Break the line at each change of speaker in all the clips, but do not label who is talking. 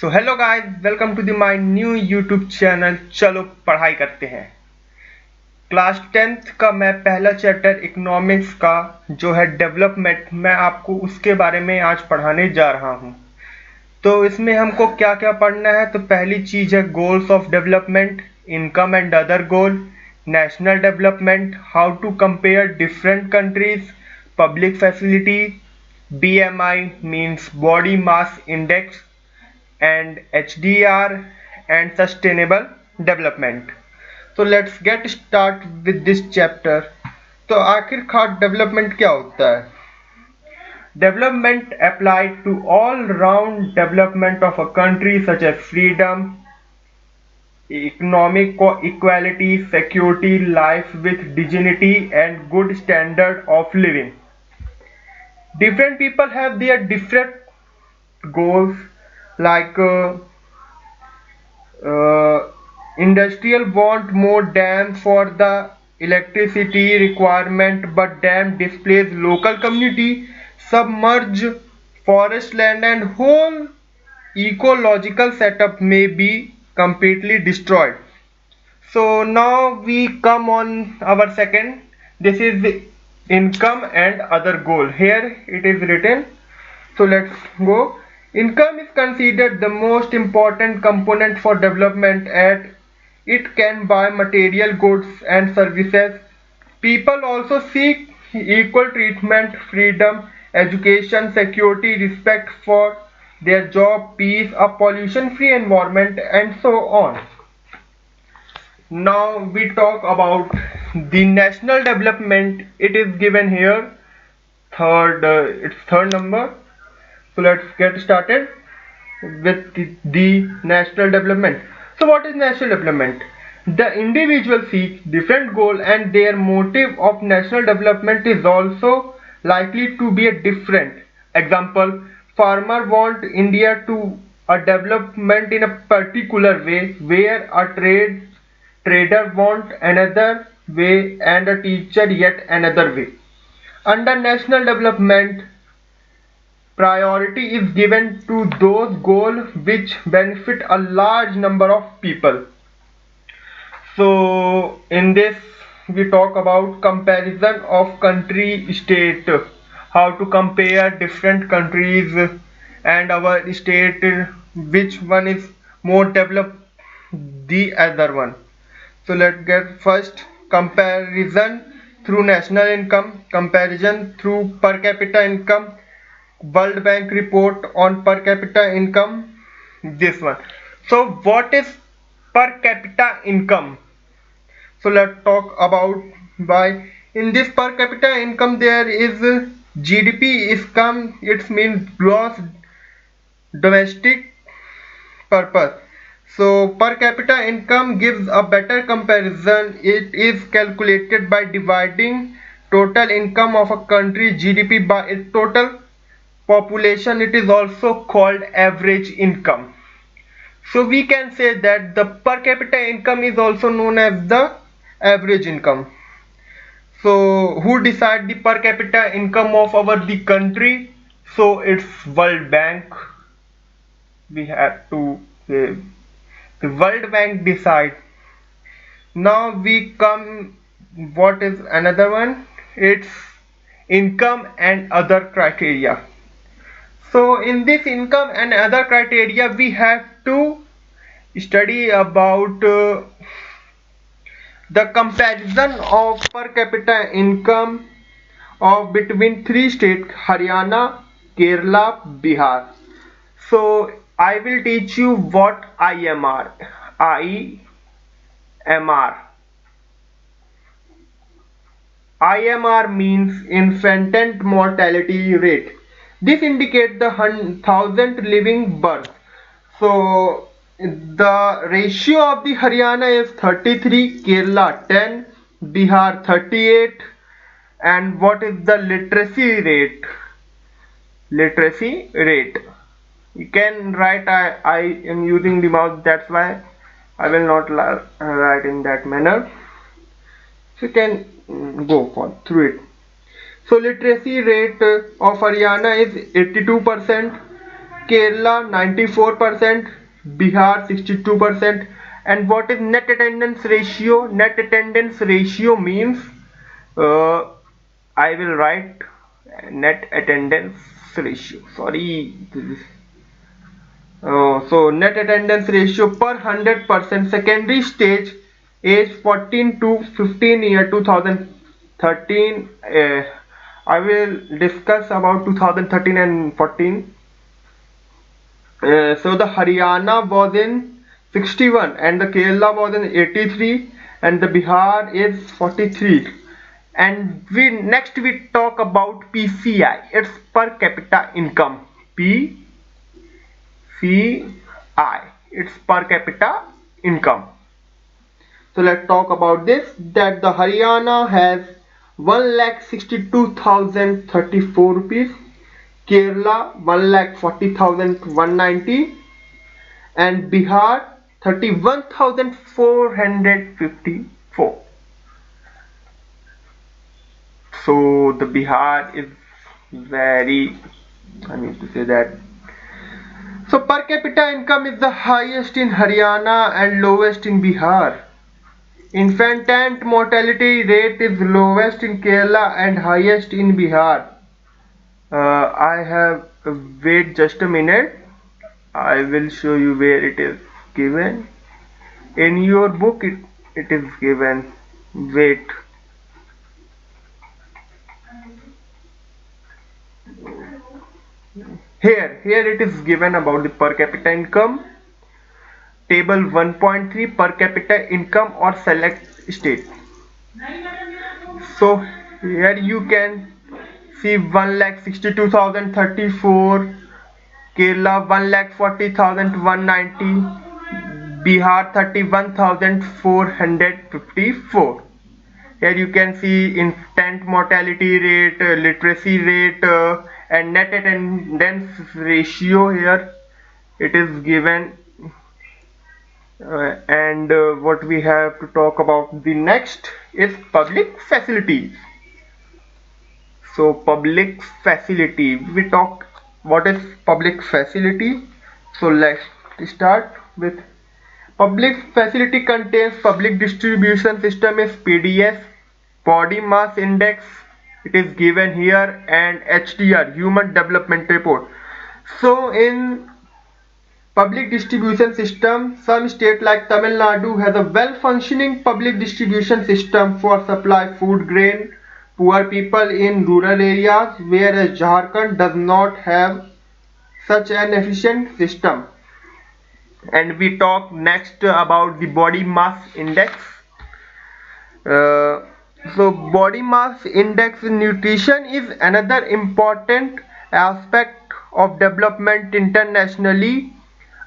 So hello guys, welcome to the my new YouTube channel. चलो पढ़ाई करते हैं। क्लास 10th का मैं पहला चैप्टर इकोनॉमिक्स का जो है डेवलपमेंट, मैं आपको उसके बारे में आज पढ़ाने जा रहा हूँ। तो इसमें हमको क्या क्या पढ़ना है, तो पहली चीज़ है goals of development, income and other goal, national development, how to compare different countries, public facility, BMI means body mass index, and HDR and sustainable development. So let's get start with this chapter. तो आखिरकार development क्या होता है? Development applied to all round development of a country such as freedom, economic equality, security, life with dignity and good standard of living. Different people have their different goals, like uh, industrial want more dams for the electricity requirement, but dam displace local community, submerge forest land, and whole ecological setup may be completely destroyed. So now we come on our second. This is the income and other goal. Here it is written. So let's go. Income is considered the most important component for development as it can buy material goods and services. People also seek equal treatment, freedom, education, security, respect for their job, peace, a pollution-free environment, and so on. Now we talk about the national development. It is given here, it's third number. So let's get started with the national development. So what is national development? The individual seek different goal and their motive of national development is also likely to be a different. Example, farmer want India to a development in a particular way, where a trader want another way, and a teacher yet another way. Under national development, priority is given to those goals which benefit a large number of people. So in this we talk about comparison of country state, how to compare different countries and our state, which one is more developed the other one. So let's get first comparison through national income, comparison through per capita income, World Bank report on per capita income, this one. So what is per capita income? So let's talk about why. In this per capita income there is GDP is come, it means gross domestic purpose. So per capita income gives a better comparison. It is calculated by dividing total income of a country GDP by its total population. It is also called average income. So we can say that the per capita income is also known as the average income. So who decide the per capita income of our the country? So it's World Bank. We have to say the World Bank decide. Now we come, what is another one? It's income and other criteria. So in this income and other criteria we have to study about the comparison of per capita income of between three states, Haryana, Kerala, Bihar. So I will teach you what IMR. IMR means infant mortality rate. This indicates the 1,000 living births. So the ratio of the Haryana is 33, Kerala 10, Bihar 38. And what is the literacy rate? Literacy rate. You can write, I am using the mouse, that's why I will not write in that manner. So you can go for through it. So literacy rate of Haryana is 82%. Kerala 94%, Bihar 62%. And what is net attendance ratio? Net attendance ratio means uh, I will write net attendance ratio. Sorry, so net attendance ratio per 100%. Secondary stage, age 14 to 15 year 2013. I will discuss about 2013 and 14. So the Haryana was in 61 and the Kerala was in 83 and the Bihar is 43. And we talk about PCI. It's per capita income. PCI. It's per capita income. So let's talk about this. That the Haryana has 1,62,034 rupees. Kerala 1,40,190 and Bihar 31,454. So the Bihar is very, I need to say that. So per capita income is the highest in Haryana and lowest in Bihar. Infant mortality rate is lowest in Kerala and highest in Bihar. I have wait just a minute. I will show you where it is given. In your book it is given. Wait. Here it is given about the per capita income. Table 1.3 per capita income or select state. So here you can see 1,62,034, Kerala 1,40,190, Bihar 31,454. Here you can see infant mortality rate, literacy rate, and net attendance ratio. Here it is given. And what we have to talk about the next is public facilities. So public facility, we talk what is public facility. So let's start with public facility. Contains public distribution system is PDS, body mass index, it is given here, and HDR, human development report. So in public distribution system, some state like Tamil Nadu has a well-functioning public distribution system for supply food grain poor people in rural areas, whereas Jharkhand does not have such an efficient system. And we talk next about the body mass index. Uh, so body mass index in nutrition is another important aspect of development internationally.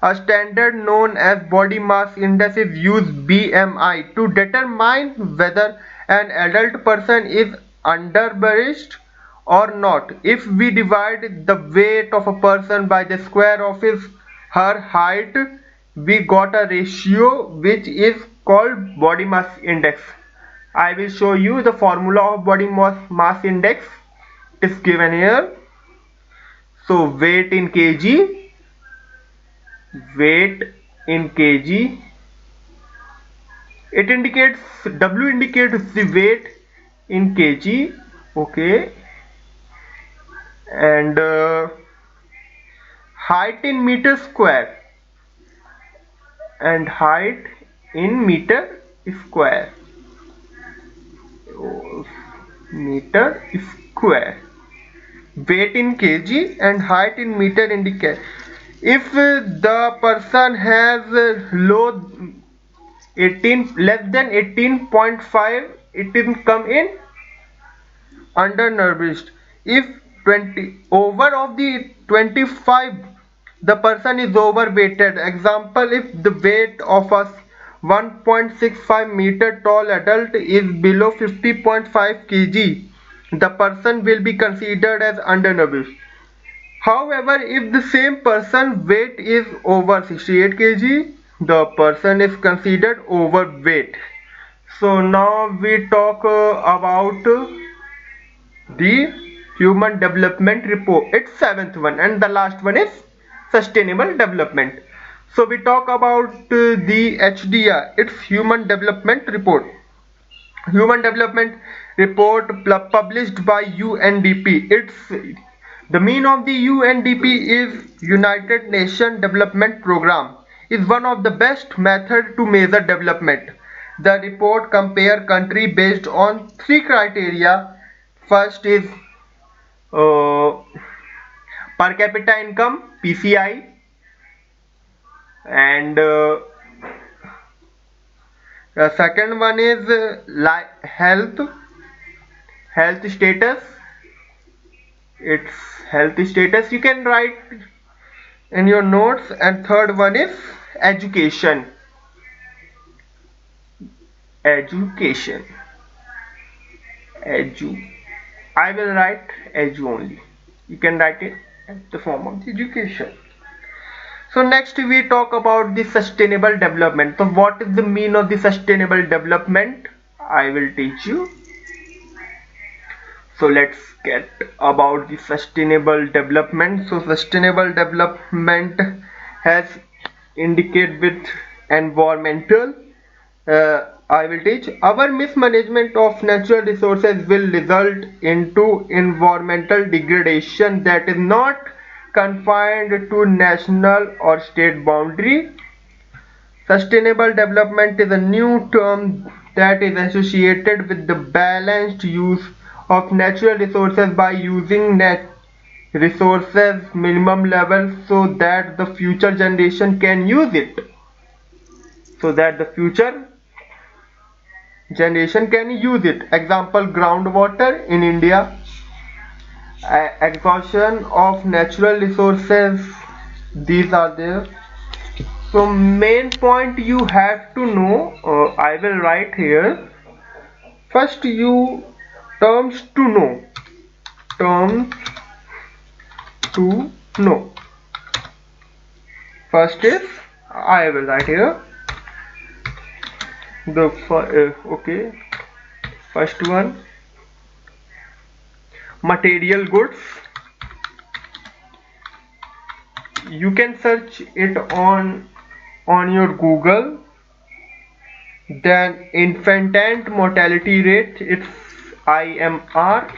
A standard known as body mass index is used BMI to determine whether an adult person is undernourished or not. If we divide the weight of a person by the square of her height, we got a ratio which is called body mass index. I will show you the formula of body mass index. It is given here. So weight in kg, weight in kg, it indicates, W indicates the weight in kg, okay, and height in meter square, and height in meter square, meter square, weight in kg and height in meter indicate. If the person has low 18 less than 18.5, it will come in undernourished. If 20 over of the 25, the person is overweighted. Example, if the weight of a 1.65 meter tall adult is below 50.5 kg, the person will be considered as undernourished. However, if the same person weight is over 68 kg, the person is considered overweight. So now we talk about the human development report. It's seventh one and the last one is sustainable development. So we talk about the HDR, it's Human Development Report. Human Development Report published by UNDP. It's the mean of the UNDP is United Nations Development Program is one of the best method to measure development. The report compare country based on three criteria. First is uh, per capita income PCI, and the second one is health status. It's health status, you can write in your notes. And third one is education. Education. Edu. I will write edu only. You can write it at the form of the education. So next we talk about the sustainable development. So what is the mean of the sustainable development? I will teach you. So let's get about the sustainable development. So sustainable development has indicate with environmental. I will teach. Our mismanagement of natural resources will result into environmental degradation that is not confined to national or state boundary. Sustainable development is a new term that is associated with the balanced use of natural resources by using resources minimum level so that the future generation can use it. So that the future generation can use it. Example, groundwater in India, exhaustion of natural resources, these are there. So main point you have to know, I will write here. First you terms to know. Terms to know. First is, I will write here. The okay. First one, material goods. You can search it on your Google. Then infant mortality rate, it's IMR.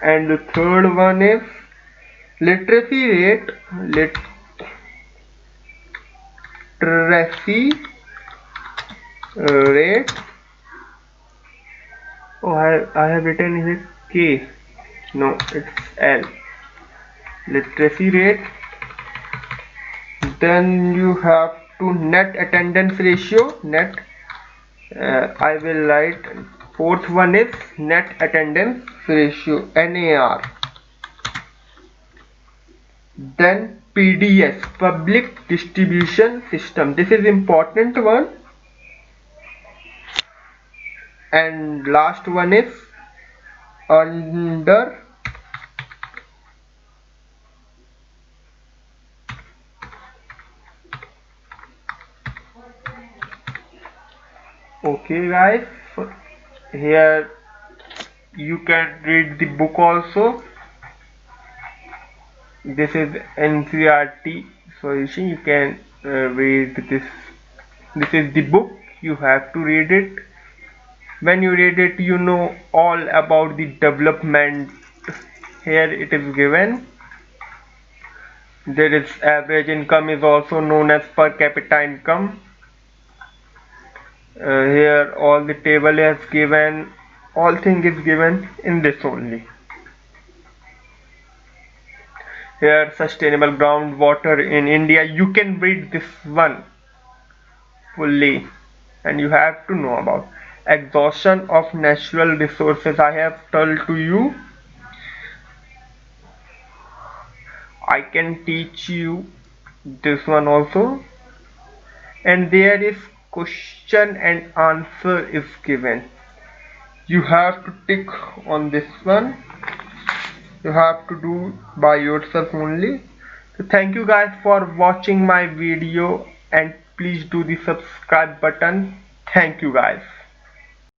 And the third one is literacy rate. Literacy rate. Oh, I have written here K. No, it's L. Literacy rate. Then you have to net attendance ratio. Net. I will write. Fourth one is net attendance ratio, NAR. Then PDS, public distribution system. This is important one. And last one is under. Okay guys, here you can read the book also. This is NCERT solution. You can read this. This is the book. You have to read it. When you read it, you know all about the development. Here it is given. There is average income is also known as per capita income. Here all the table is given. All thing is given in this only. Here sustainable groundwater in India. You can read this one fully, and you have to know about exhaustion of natural resources. I have told to you. I can teach you this one also. And there is question and answer is given. You have to tick on this one. You have to do by yourself only. So thank you guys for watching my video, and please do the subscribe button. Thank you guys.